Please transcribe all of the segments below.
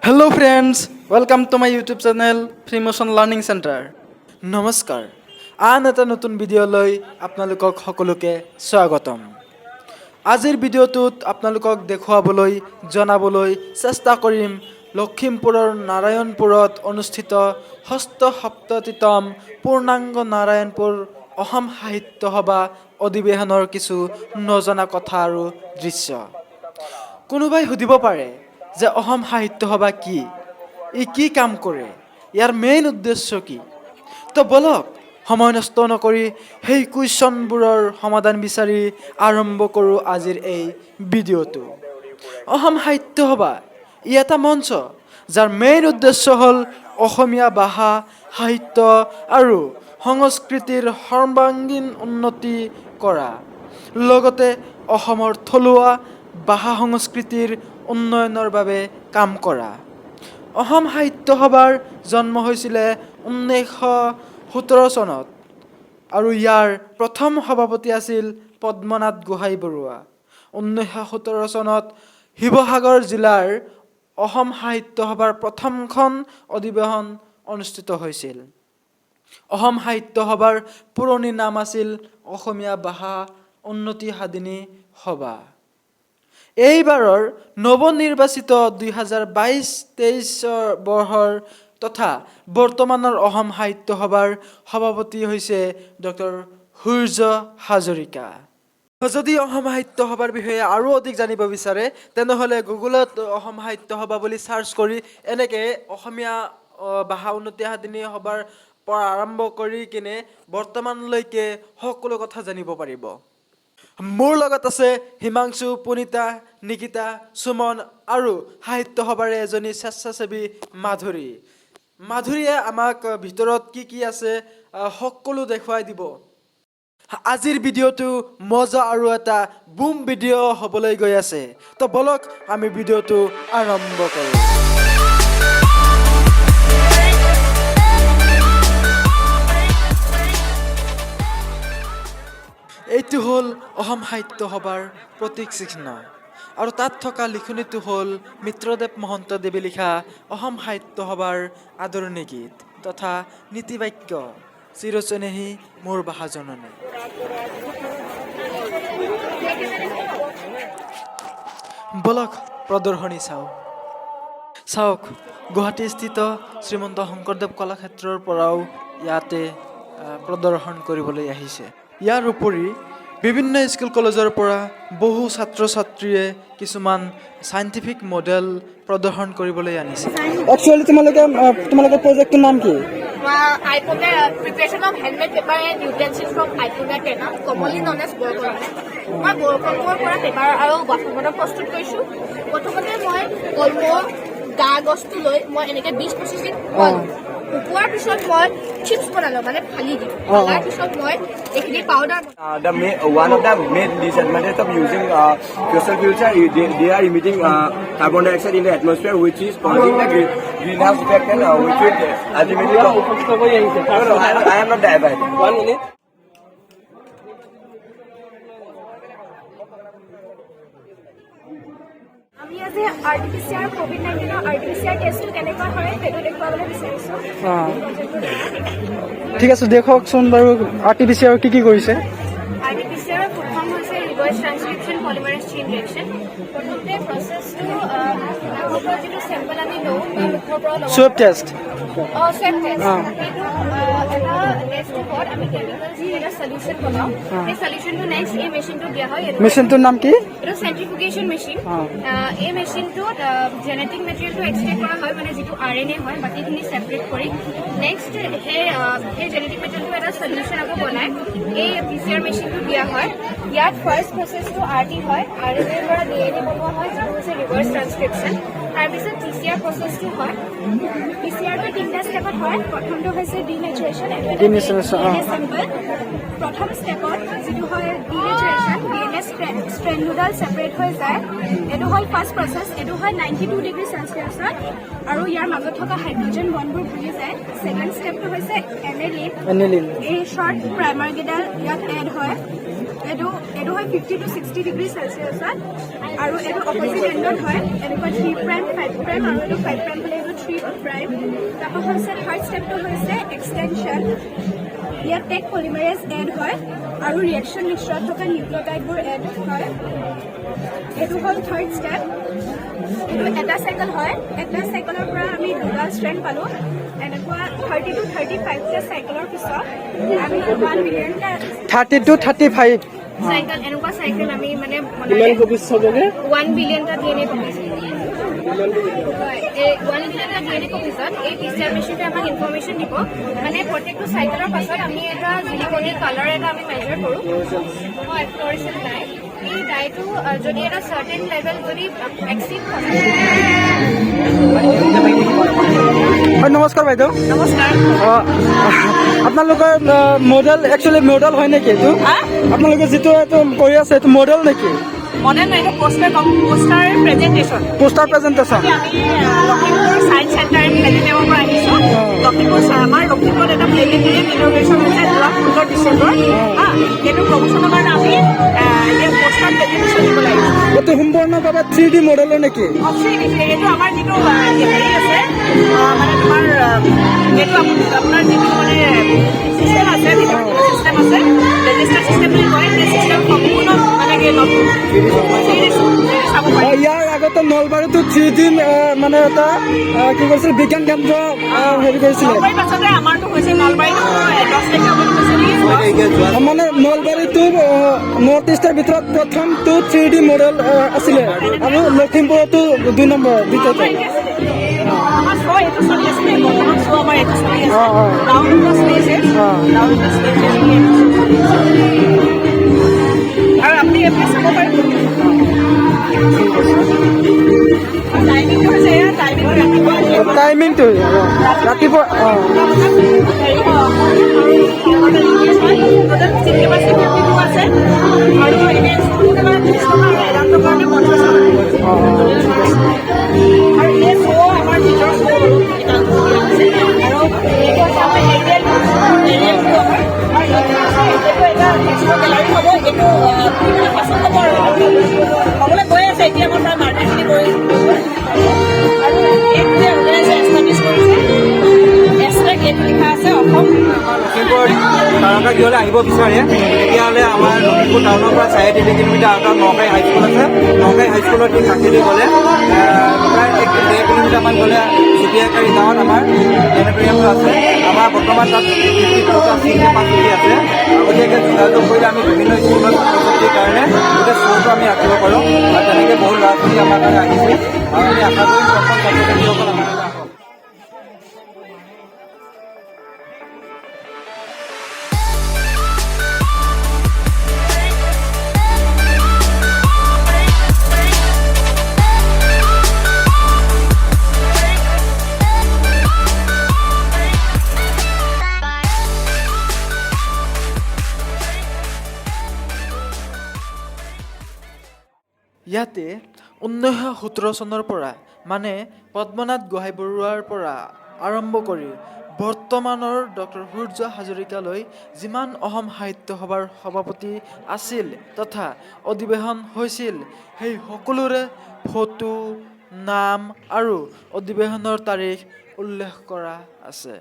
Hello friends, welcome to my YouTube channel Free Motion Learning Center. নমস্কাৰ আন এটা নতুন ভিডিঅ'লৈ আপোনালোকক সকলোকে স্বাগতম আজিৰ ভিডিঅ'টোত আপোনালোকক দেখুৱাবলৈ জনাবলৈ চেষ্টা কৰিম লখিমপুৰৰ নাৰায়ণপুৰত অনুষ্ঠিত ষষ্ঠ সপ্ততিতম পূৰ্ণাংগ নাৰায়ণপুৰ অসম সাহিত্য সভা অধিৱেশনৰ কিছু নজনা কথা আৰু দৃশ্য কোনোবাই সুধিব পাৰে যে অসম সাহিত্য সভা কি ই কি কাম কৰে ইয়াৰ মেইন উদ্দেশ্য কি তো বলক সময় নষ্ট নকৰি সেই কুৱেশ্যনবোৰৰ সমাধান বিচাৰি আৰম্ভ কৰোঁ আজিৰ এই ভিডিঅ'টো অসম সাহিত্য সভা ই এটা মঞ্চ যাৰ মেইন উদ্দেশ্য হ'ল অসমীয়া ভাষা সাহিত্য আৰু সংস্কৃতিৰ সৰ্বাংগীন উন্নতি কৰা লগতে অসমৰ থলুৱা ভাষা সংস্কৃতিৰ উন্নয়নৰ বাবে কাম কৰা অসম সাহিত্য সভাৰ জন্ম হৈছিলে 1917 চনত আৰু ইয়াৰ প্ৰথম সভাপতি আছিল পদ্মনাথ গোহাঁই বৰুৱা 1917 চনত শিৱসাগৰ জিলাৰ অসম সাহিত্য সভাৰ প্ৰথমখন অধিৱেশন অনুষ্ঠিত হৈছিল অসম সাহিত্য সভাৰ পুৰণি নাম আছিল অসমীয়া ভাষা উন্নতি সাধিনী সভা এইবাৰৰ নৱনিৰ্বাচিত 2022-23 বৰ্ষৰ তথা বৰ্তমানৰ অসম সাহিত্য সভাৰ সভাপতি হৈছে ডক্টৰ সূৰ্য হাজৰিকা যদি অসম সাহিত্য সভাৰ বিষয়ে আৰু অধিক জানিব বিচাৰে তেনেহ'লে গুগলত অসম সাহিত্য সভা বুলি সাৰ্চ কৰি এনেকৈ অসমীয়া ভাষা উন্নতি সাধিনী সভাৰ পৰা আৰম্ভ কৰি কিনে বৰ্তমানলৈকে সকলো কথা জানিব পাৰিব মোৰ লগত আছে হিমাংশু পুনিতা নিকিতা সুমন আৰু সাহিত্য সভাৰে এজনী স্বেচ্ছাসেৱী মাধুৰীয়ে আমাক ভিতৰত কি আছে সকলো দেখুৱাই দিব আজিৰ ভিডিঅ'টো মজা আৰু এটা বুম ভিডিঅ' হ'বলৈ গৈ আছে তো বলক আমি ভিডিঅ'টো আৰম্ভ কৰোঁ এইটো হ'ল অসম সাহিত্য সভাৰ প্ৰতীক চিহ্ন আৰু তাত থকা লিখনিটো হ'ল মিত্ৰদেৱ মহন্তদেৱে লিখা অসম সাহিত্য সভাৰ আদৰণি গীত তথা নীতিবাক্য চিৰচেনেহী মোৰ ভাষা জননী বলক প্ৰদৰ্শনী চাওক গুৱাহাটীস্থিত শ্ৰীমন্ত শংকৰদেৱ কলাক্ষেত্ৰৰ পৰাও ইয়াতে প্ৰদৰ্শন কৰিবলৈ আহিছে ইয়াৰ উপৰি বিভিন্ন স্কুল কলেজৰ পৰা বহু ছাত্ৰ ছাত্ৰীয়ে কিছুমান সাইন্টিফিক মডেল প্ৰদৰ্শন কৰিবলৈ আনিছে একচুয়ালি তোমালোকৰ প্ৰজেক্টৰ নাম কি Preparation of handmade paper and utensils from Ipoda Tena, commonly known as Borokon. মই বৰকমৰ পৰা পেপাৰ আৰু বাচনত প্ৰস্তুত কৰিছোঁ প্ৰথমতে মই কলম গা গছটো লৈ মই এনেকৈ 20-25 দিন শুকোৱাৰ পিছত মই চিপছ বনালোঁ মানে ফালি দিওঁ তাৰ পিছত মই এইখিনি powder One of the main disadvantages of using fossil fuels are they are emitting carbon dioxide in the atmosphere, which is causing the greenhouse effect and which will ultimately. No, I am not diabetic. 1 minute. আমি আজি RT-PCR COVID-19 RT-PCR টেষ্টটো কেনেকুৱা হয় সেইটো দেখুৱাবলৈ বিচাৰিছোঁ ঠিক আছে দেখকচোন বাৰু RT-PCR কি কৰিছে RT-PCR প্ৰথম হৈছে reverse transcription polymerase chain reaction প্ৰথমতে প্ৰচেছটো আগৰ পৰা যিটো চেম্পল আমি লওঁ মুখৰ পৰা লওঁ সোৱাব টেষ্ট সোৱাব টেষ্ট সেইটো এটা টেষ্ট ওপৰত আমি কেমিকেল যি এটা সলিউশ্যন বনাওঁ সেই সলিউশ্যনটো নেক্সট এই মেচিনটোত দিয়া হয় মেচিনটোৰ নাম কি এইটো চেন্ট্ৰিফিউগেশ্যন মেচিন এই মেচিনটোত জেনেটিক মেটেৰিয়েলটো এক্সট্ৰেক্ট কৰা হয় মানে যিটো RNA হয় বাকীখিনি ছেপাৰেট কৰি নেক্সট সেই জেনেটিক মেটেৰিয়েলটো এটা সলিউশ্যন আকৌ বনাই এই PCR মেচিনটো দিয়া হয় ইয়াত ফাৰ্ষ্ট প্ৰচেছটো RT হয় RNAৰ পৰা DNA বনোৱা হয় যিটো হৈছে ৰিভাৰ্ছ ট্ৰান্সক্ৰিপশ্যন তাৰপিছত PCR প্ৰচেছটো হয় PCRটো 3টা ষ্টেপত হয় প্ৰথমটো হৈছে ডিনেচাৰেশ্যন চেম্পল প্ৰথম ষ্টেপত যিটো হয় ডিনেচাৰেশ্যন DNA স্ট্ৰেণ্ডডাল ছেপাৰেট হৈ যায় এইটো হ'ল ফাৰ্ষ্ট প্ৰচেছ এইটো হয় 92 ডিগ্ৰী চেলচিয়াছত আৰু ইয়াৰ মাজত থকা হাইড্ৰজেন বণ্ডবোৰ ভাঙি যায় ছেকেণ্ড ষ্টেপটো হৈছে এনিলিন এই শ্বৰ্ট প্ৰাইমাৰ কেইডাল ইয়াত এড হয় এইটো হয় 50 to 60 ডিগ্ৰী চেলচিয়াছত আৰু এইটো অপজিট এণ্ডত হয় এনেকুৱা 3 প্ৰাইম 5 প্ৰাইম আৰু এইটো 5 প্ৰাইম হ'লে এইটো 3 প্ৰাইম তাৰপৰা হৈছে থাৰ্ড ষ্টেপটো হৈছে এক্সটেনশ্যন ইয়াত টেক পলিমাৰেজ এড হয় আৰু ৰিয়েকশ্যন মিক্সচাৰত থকা নিউক্লিঅটাইডবোৰ এড হয় এইটো হ'ল থাৰ্ড ষ্টেপ এইটো এটা চাইকেল হয় এটা চাইকেলৰ পৰা আমি দুটা ষ্ট্ৰেণ্ড পালোঁ এনেকুৱা 30 to 35টা চাইকেলৰ পিছত আমি 1 বিলিয়নটা 30 to 35 চাইকেল এনেকুৱা চাইকেল আমি মানে কিমান কপিছ হ'বগে 1 বিলিয়নটা DNA কপিছ এই 1 বিলিয়নটা DNA কপিছত এই PCR মেচিনটোৱে আমাক ইনফৰমেশ্যন দিব মানে প্ৰত্যেকটো চাইকেলৰ পাছত আমি এটা জিলিকনি কালাৰ এটা আমি মেজাৰ কৰোঁ হয় ফ্ল'ৰেচেণ্ট ডাই এই ডাইটো যদি এটা চাৰ্টেন লেভেল যদি এক্সিড হয় নমস্কাৰ বাইদেউ নমস্কাৰ আপোনালোকৰ মডেল একচুৱেলি মডেল হয় নেকি এইটো আপোনালোকে যিটো এইটো কৰি আছে এইটো মডেল নেকি মডেল নাই এইটো পোষ্টাৰ প্ৰেজেণ্টেশ্যন আমি লখিমপুৰ চায়েন্স চেণ্টাৰ প্লেনেটৰিয়ামৰ পৰা আহিছোঁ আমাৰ লখিমপুৰত এটা প্লেনেটৰিয়াম ইন'ভেশ্যন হৈছে যোৱা 15 ডিচেম্বৰ সেইটো প্ৰমোশ্যনৰ কাৰণে আমি এই পোষ্টাৰ প্ৰেজেণ্টেশ্যন দিব লাগিব এইটো সম্পূৰ্ণভাৱে 3D মডেলৰ নেকি এইটো আমাৰ যিটো হেৰি আছে মানে তোমাৰ এইটো আপোনাৰ যিটো মানে চিষ্টেম আছে চিষ্টেম আছে ৰেজিষ্টাৰ চিষ্টেম বুলি কয় সেই চিষ্টেম সম্পূৰ্ণ মানে কি নতুন ইয়াৰ আগতে নলবাৰীতো 3D মানে এটা কি কৰিছিল বিজ্ঞান কেন্দ্ৰ হেৰি কৰিছিলে পাছতে আমাৰতো হৈছে নলবাৰীতো 10 লাখ মানে নলবাৰীটো নৰ্থ ইষ্টৰ ভিতৰত প্ৰথমটো 3D মডেল আছিলে আৰু লখিমপুৰতো 2 নম্বৰ দ্বিতীয়টো আমাৰ শ্ব' এইটো চলি আছে বৰ্তমান শ্ব' আমাৰ এইটো চলি আছে ৰাউণ্ড অফ আৰু আপুনি এইবিলাক চাব পাৰিব টাইমিংটো হৈছে টাইমিংটো ৰাতিপুৱা আছে আৰু এনে আৰু এই শ্ব' আমাৰ নিজৰ শ্ব' হ'বলৈ গৈ আছে এতিয়া আমাৰ পৰা মাৰ্কেটখিনি কৰি আৰু এইটোৱে অৰ্গেনাইজে এষ্টাব্লিছ কৰিছে ASTEC এইটো লিখা আছে অসম লখিমপুৰ তাৰকা গৃহলৈ আহিব বিচাৰে তেতিয়াহ'লে আমাৰ লখিমপুৰ টাউনৰ পৰা 3.5 কিলোমিটাৰ আঁতৰত নকাই হাইস্কুল আছে নকাই হাইস্কুলৰ ঠিক কাষেদি গ'লে প্ৰায় 1.5 কিলোমিটাৰমান গ'লে চুতীয়াকাৰী গাঁৱত আমাৰ প্লেনেটৰিয়ামটো আছে আমাৰ বৰ্তমান তাত 50টা চিট কেপাচিটি আছে আগতীয়াকৈ যোগাযোগ কৰিলে আমি বিভিন্ন স্কুলত ছাত্ৰ-ছাত্ৰীৰ কাৰণে গোটেই শ্ব'টো আমি ৰাখিব পাৰোঁ আৰু তেনেকৈ বহুত ল'ৰা ছোৱালী আমাৰ কাৰণে আহিছে আৰু আমি আশা কৰিম সকলো ছাত্ৰ-ছাত্ৰীসকল আমাৰ কাৰণে আহক ইয়াতে 1917 চনৰ পৰা মানে পদ্মনাথ গোহাঁই বৰুৱাৰ পৰা আৰম্ভ কৰি বৰ্তমানৰ ডক্টৰ সূৰ্য হাজৰিকালৈ যিমান অসম সাহিত্য সভাৰ সভাপতি আছিল তথা অধিৱেশন হৈছিল সেই সকলোৰে ফটো নাম আৰু অধিৱেশনৰ তাৰিখ উল্লেখ কৰা আছে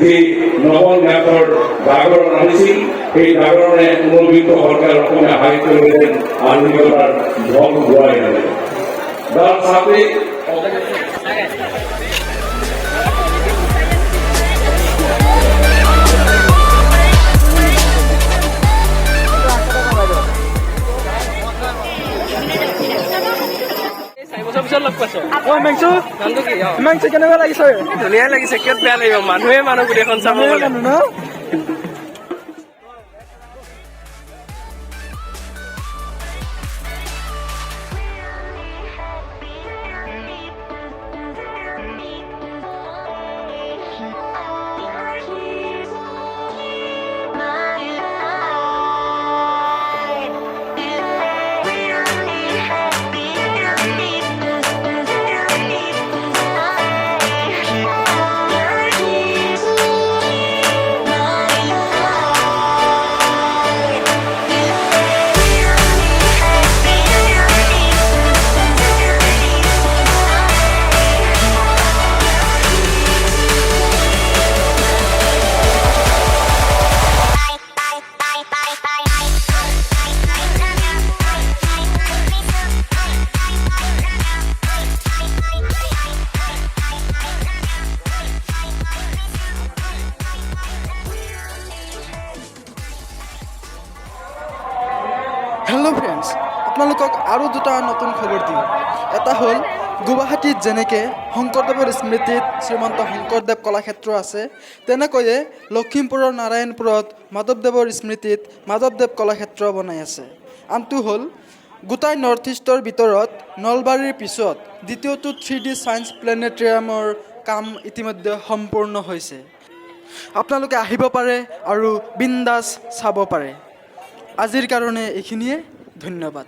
যে নবল ন্যাসৰ জাগৰণ আনিছিল সেই জাগৰণে মনোবিত সৰকাৰ অসমীয়া সাহিত্য আধুনিকতাৰ ঢল ঘূৰাই আনে যাৰ সাথে কেনেকুৱা লাগিছে ধুনীয়া লাগিছে কিয় বেয়া লাগিব মানুহে মানুহ গোটেইখন চাব গ'লে ন এটা হ'ল গুৱাহাটীত যেনেকৈ শংকৰদেৱৰ স্মৃতিত শ্ৰীমন্ত শংকৰদেৱ কলাক্ষেত্ৰ আছে, তেনেকৈয়ে লখিমপুৰৰ নাৰায়ণপুৰত মাধৱদেৱৰ স্মৃতিত মাধৱদেৱ কলাক্ষেত্ৰ বনাই আছে। আনটো হ'ল গোটাই নৰ্থ ইষ্টৰ ভিতৰত নলবাৰীৰ পিছত দ্বিতীয়টো 3D ছায়েন্স প্লেনেটৰিয়ামৰ কাম ইতিমধ্যে সম্পূৰ্ণ হৈছে। আপোনালোকে আহিব পাৰে আৰু বিন্দাছ চাব পাৰে। আজিৰ কাৰণে এইখিনিয়ে, ধন্যবাদ।